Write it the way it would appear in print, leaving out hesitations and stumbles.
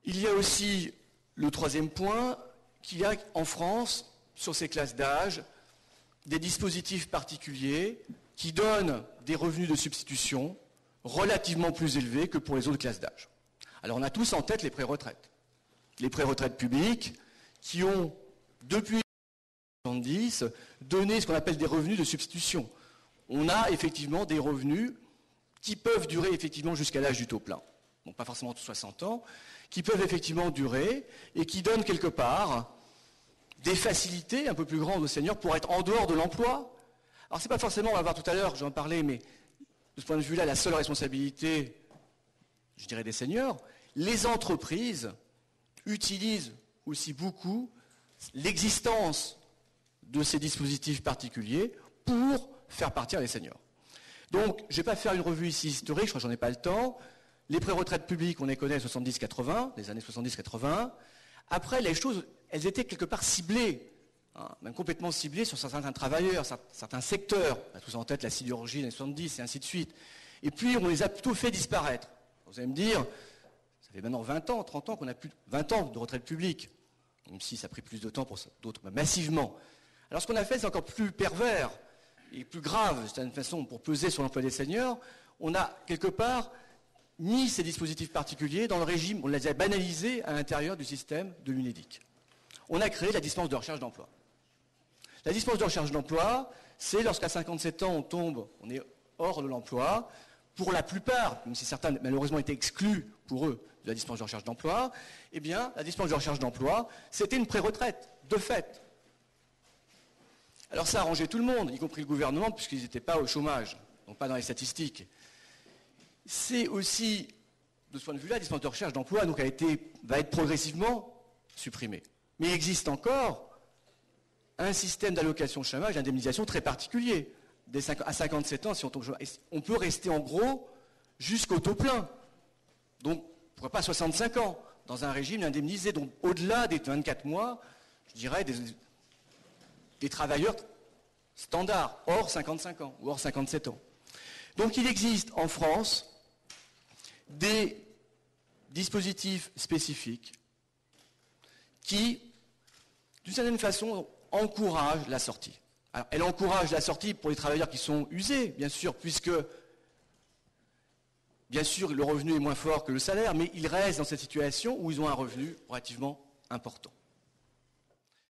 Il y a aussi le troisième point, qu'il y a en France, sur ces classes d'âge, des dispositifs particuliers qui donnent des revenus de substitution relativement plus élevés que pour les autres classes d'âge. Alors on a tous en tête les pré-retraites. Les pré-retraites publiques qui ont, depuis 1970, donné ce qu'on appelle des revenus de substitution. On a effectivement des revenus qui peuvent durer effectivement jusqu'à l'âge du taux plein. Donc pas forcément 60 ans, qui peuvent effectivement durer et qui donnent quelque part des facilités un peu plus grandes aux seniors pour être en dehors de l'emploi. Alors c'est pas forcément, on va voir tout à l'heure, j'en parlais, mais de ce point de vue-là, la seule responsabilité, je dirais, des seniors. Les entreprises utilisent aussi beaucoup l'existence de ces dispositifs particuliers pour faire partir les seniors. Donc, je ne vais pas faire une revue ici historique, je crois que j'en ai pas le temps. Les pré-retraites publiques, on les connaît 70-80, les années 70-80. Après, les choses, elles étaient quelque part ciblées, hein, même complètement ciblées sur certains travailleurs, certains secteurs. On a tous en tête la sidérurgie des années 70 et ainsi de suite. Et puis, on les a plutôt fait disparaître. Vous allez me dire, ça fait maintenant 20 ans, 30 ans qu'on a plus de 20 ans de retraite publique, même si ça a pris plus de temps pour d'autres, massivement. Alors, ce qu'on a fait, c'est encore plus pervers et plus grave, de certaine façon, pour peser sur l'emploi des seniors. On a, quelque part, mis ces dispositifs particuliers dans le régime, on les a banalisés à l'intérieur du système de l'UNEDIC. On a créé la dispense de recherche d'emploi. La dispense de recherche d'emploi, c'est lorsqu'à 57 ans, on est hors de l'emploi. Pour la plupart, même si certains malheureusement étaient exclus pour eux de la dispense de recherche d'emploi, eh bien, la dispense de recherche d'emploi, c'était une pré-retraite, de fait. Alors ça a arrangé tout le monde, y compris le gouvernement, puisqu'ils n'étaient pas au chômage, donc pas dans les statistiques. C'est aussi, de ce point de vue-là, la dispense de recherche d'emploi va être progressivement supprimée. Mais il existe encore un système d'allocation chômage, d'indemnisation très particulier. À 57 ans, si on peut rester en gros jusqu'au taux plein. Donc, pourquoi pas 65 ans, dans un régime indemnisé. Donc, au-delà des 24 mois, je dirais des travailleurs standards, hors 55 ans ou hors 57 ans. Donc, il existe en France des dispositifs spécifiques qui, d'une certaine façon, encouragent la sortie. Alors, elle encourage la sortie pour les travailleurs qui sont usés, bien sûr, puisque, bien sûr, le revenu est moins fort que le salaire, mais ils restent dans cette situation où ils ont un revenu relativement important.